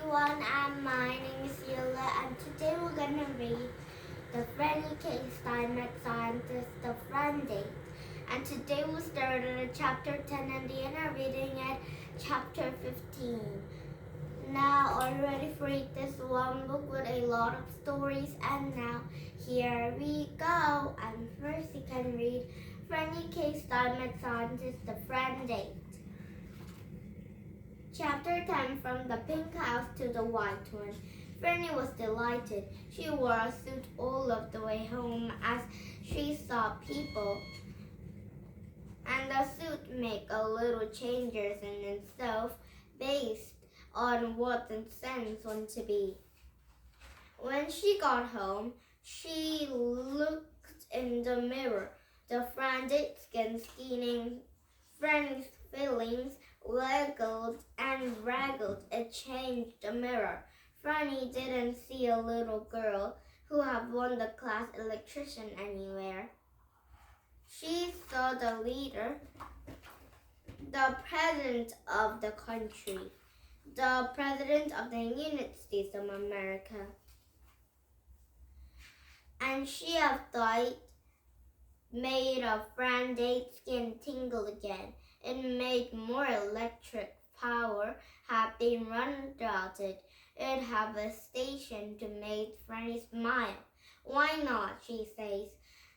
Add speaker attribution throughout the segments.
Speaker 1: everyone, and my name is Yula, and today we're gonna read the Franny K. Stein met scientist, the Franny. And today we'll start at chapter 10 and the end are reading at chapter 15. Now, are you ready for this one book with a lot of stories? And now, here we go. And first you can read Franny K. Stein met scientist, the Franny. Chapter 10 From the pink house to the white one. Franny was delighted. She wore a suit all of the way home as she saw people. And the suit made a little changes in itself based on what the sense wanted to be. When she got home, she looked in the mirror. The frantic skin scheming Franny's feelings wiggled and wriggled. It changed the mirror. Franny didn't see a little girl who had won the class electrician anywhere. She saw the leader, the president of the country, the president of the United States of America. And she had thought made a Franny's skin tingle again. It made more electric power had been run throughout it. It had a station to make Franny smile. Why not, she says.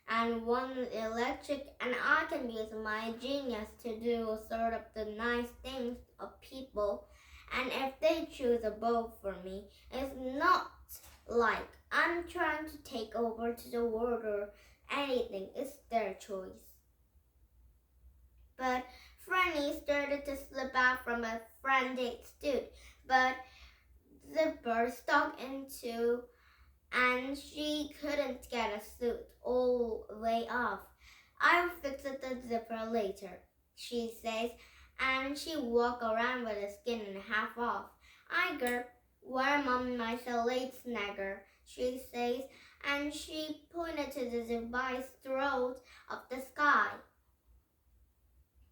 Speaker 1: And one electric, and I can use my genius to do sort of the nice things of people. And if they choose a bow for me, it's not like I'm trying to take over to the world or anything. It's their choice. But Franny started to slip out from a frantic suit, but zipper stuck into, and she couldn't get a suit all the way off. I'll fix the zipper later, she says, and she walked around with the skin half off. Iger, warm on my late snagger, she says, and she pointed to the device throat of the sky.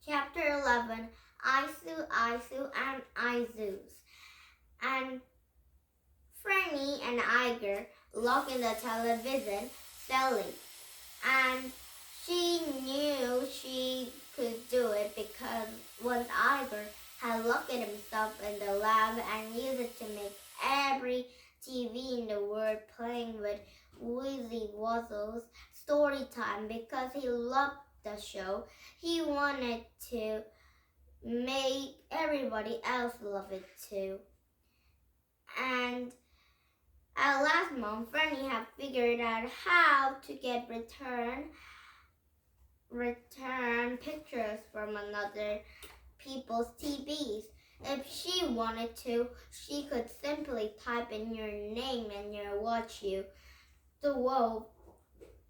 Speaker 1: Chapter 11, Isu, and Izus. And Franny and Iger looked in the television, silly. And she knew she could do it because once Iger had looked at himself in the lab and used it to make every TV in the world playing with Wheezy Wuzzle's story time because he loved the show. He wanted to make everybody else love it too. And at last month, Franny had figured out how to get return pictures from another people's TVs. If she wanted to, she could simply type in your name and your watch you to whoa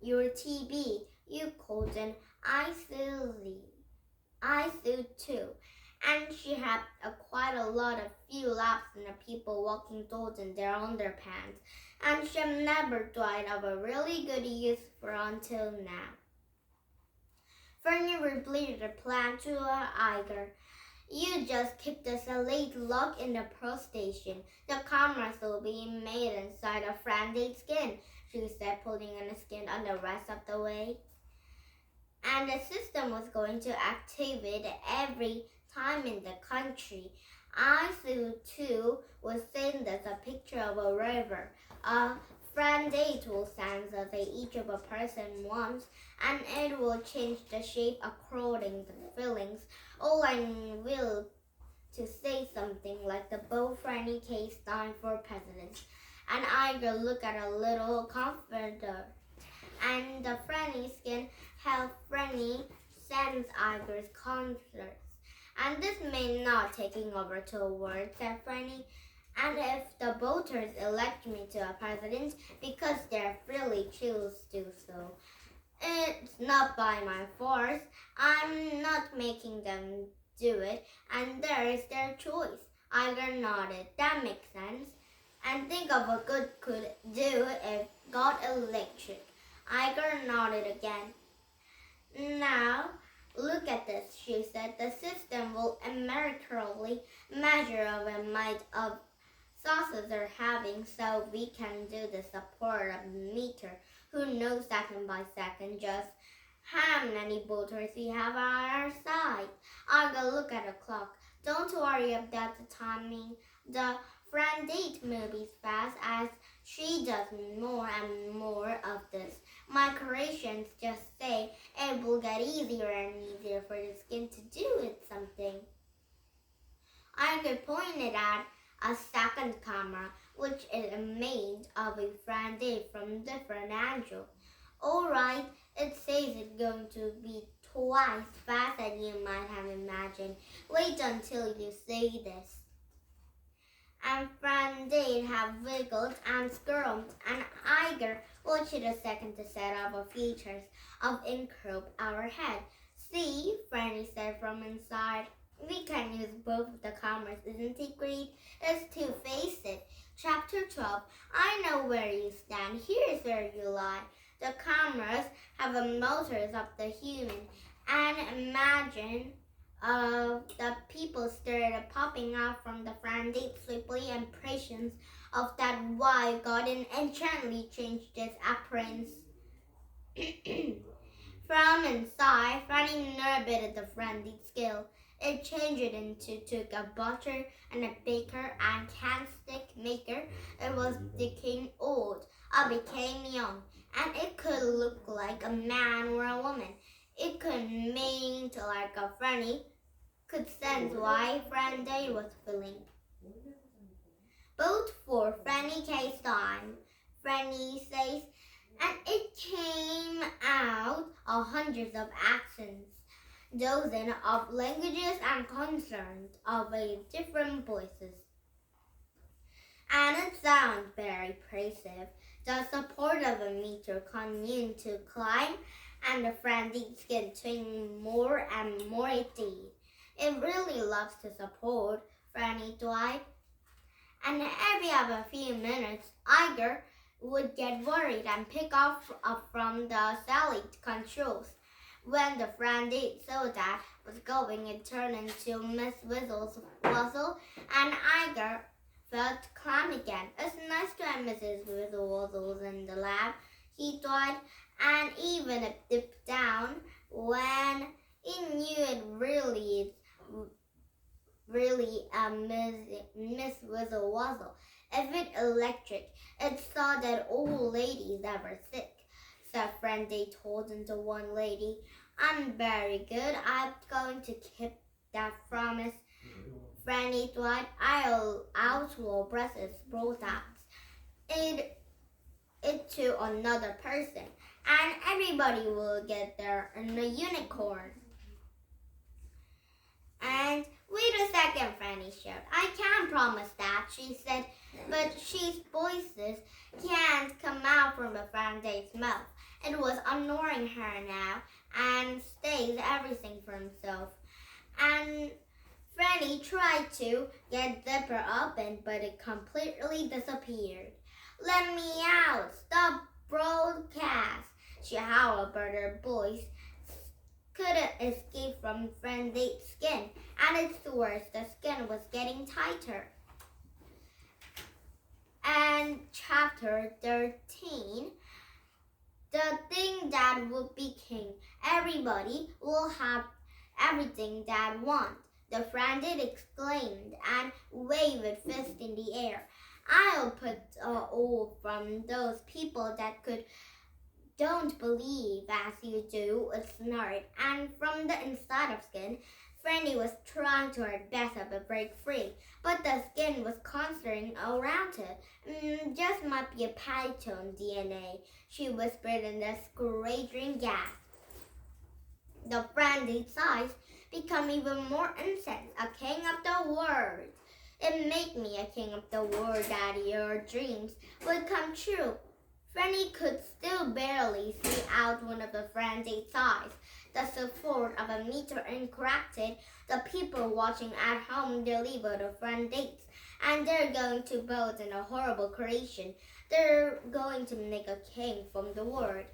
Speaker 1: your TV. You called in I Sue too. And she had quite a lot of few laps in the people walking towards in their underpants. And she never thought of a really good use for until now. Franny repeated the plan to her Iger. You just keep the slate locked in the pro station. The cameras will be made inside a frantic skin, she said, pulling in the skin on the rest of the way. And the system was going to activate every time in the country. Isu too was sent as a picture of a river. A frantic will sense that each of a person wants, and it will change the shape according to the feelings. All I will to say something like the bow Franny K. Stein for president. And I look at a little comforter. And the Franny skin helped Franny sense Iger's concerts. And this may not taking over to a word, said Franny. And if the voters elect me to a president because they're freely choose to do so, it's not by my force. I'm not making them do it, and there is their choice. Iger nodded. That makes sense. And think of what good could do if got electric. Iger nodded again. Now, look at this, she said. The system will empirically measure the might of sauces are having, so we can do the support of the meter who knows second by second just how many voters we have on our side. I'll go look at the clock. Don't worry about the timing. The friend date moves fast as she does more and more of this. My creations just say it will get easier and easier for the skin to do it something. I could point it at a second camera, which is made of a friend date from different angles. Alright, it says it's going to be twice fast than you might have imagined. Wait until you see this. And friend did have wiggled and squirmed, and Iger watched a second to set up the features of incrobe our head. See, Franny said from inside. We can use both of the cameras, isn't it great? It's to face it. Chapter 12. I know where you stand. Here's where you lie. The cameras have the motors of the human, and imagine the people started popping out from the frantic, sleepy impressions of that wild garden enchantedly changed its appearance. From inside, Franny inhabited the frantic skill. It changed took a butcher and a baker and candlestick maker. It was became old. I became young, and it could look like a man or a woman. It could mean like a Franny could sense why Franny was feeling. Both for Franny K. Stein, Franny says, and it came out of hundreds of accents, dozens of languages and concerns of different voices. And it sounds very impressive. The support of a meter continued to climb, and the frantic skin twined more and more it did. It really loves to support, Franny Dwight. And every other few minutes, Iger would get worried and pick up from the satellite controls. When the frantic saw that was going, it turned into Miss Whistle's wuzzle, and Iger felt calm again. It's nice to have Mrs. Whistles in the lab, he thought, and even a dip down when he knew it really Miss Whizzle Wuzzle. If it electric, it saw that old ladies ever sick. Said Franny told into one lady. I'm very good. I'm going to keep that promise. Franny thought I'll outlaw Brussels sprouts. It to another person, and everybody will get there in a unicorn. And wait a second, Franny shouted. I can't promise that, she said, but she's voices can't come out from the Franny's mouth. It was annoying her now, and stays everything for himself. And Franny tried to get zipper open, but it completely disappeared. Let me out! Stop broadcast! She howled, but her voice couldn't escape from Franny's skin, and it's worse, the skin was getting tighter. And chapter 13, the thing that would be king. Everybody will have everything that want. The Franny exclaimed and waved a fist in the air. I'll put all from those people that don't believe as you do, it snarled, and from the inside of skin, Franny was trying to her best to break free, but the skin was concerning around her. Just might be a python DNA, she whispered in the screeching gasp. The Franny's eyes become even more intense. A king of the world. It made me a king of the world that your dreams would come true. Franny could still barely see out one of the Franny's eyes. The support of a meter incorrected. The people watching at home deliver the Franny's, and they're going to vote in a horrible creation. They're going to make a king from the world.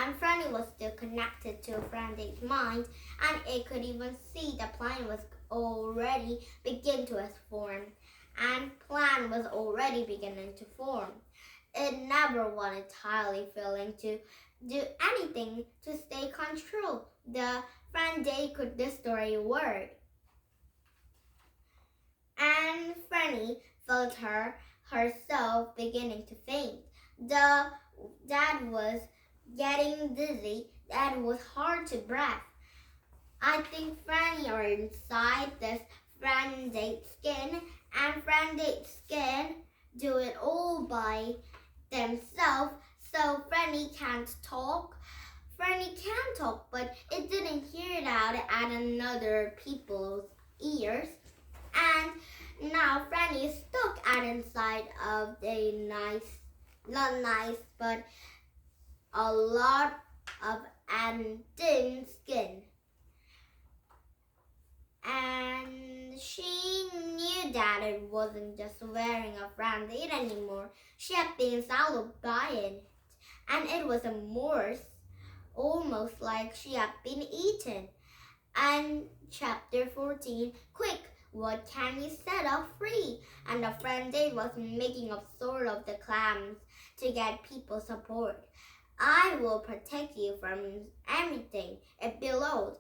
Speaker 1: And Franny was still connected to Franny's mind, and it could even see the plan was already begin to form. and plan was already beginning to form. It never wanted entirely failing to do anything to stay control. The Franny could destroy a word. And Franny felt herself beginning to faint. The dad was getting dizzy and it was hard to breathe. I think Franny are inside this Franny skin, and Franny skin do it all by themselves, so Franny can't talk. Franny can talk, but it didn't hear it out at another people's ears. And now Franny is stuck at inside of a not nice, but a lot of and thin skin. And she knew that it wasn't just wearing a Franny anymore. She had been swallowed by it, and it was a morse, almost like she had been eaten. And chapter 14, quick, what can you set us free? And the Franny was making a sword of the clams to get people support. I will protect you from everything, it bellowed.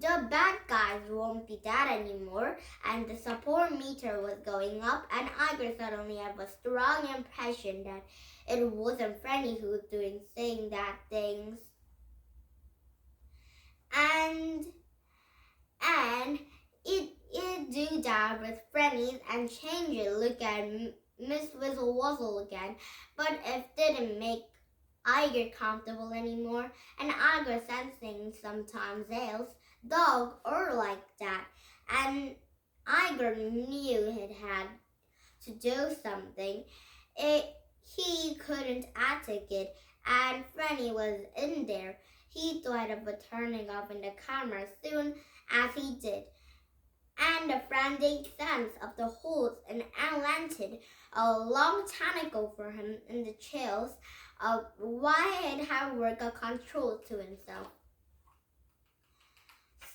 Speaker 1: The bad guys won't be that anymore, and the support meter was going up, and Iger suddenly had a strong impression that it wasn't Franny who was saying that things. And it do that with Franny and change it, look at Miss Whizzle Wuzzle again, but it didn't make Iger comfortable anymore, and Iger sensing sometimes else. Dog or like that, and Iger knew it had to do something. He couldn't attack it, and Franny was in there. He thought of turning off in the camera soon as he did, and the Franny sense of the holes and landed a long time ago for him in the chills of why it had worked a control to himself.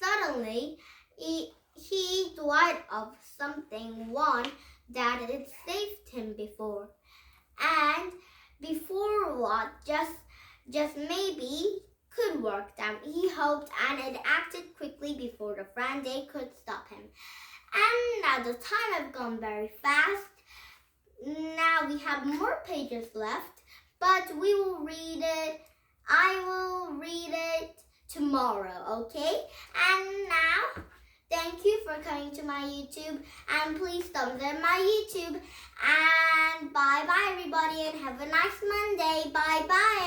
Speaker 1: Suddenly, he thought of something, one that had saved him before. And before what just maybe could work them. He hoped, and it acted quickly before the Franny could stop him. And now the time has gone very fast. Now we have more pages left, but we will read it. I will read it tomorrow, okay? And now, thank you for coming to my YouTube, and please thumbs up my YouTube, and bye-bye everybody, and have a nice Monday. Bye-bye.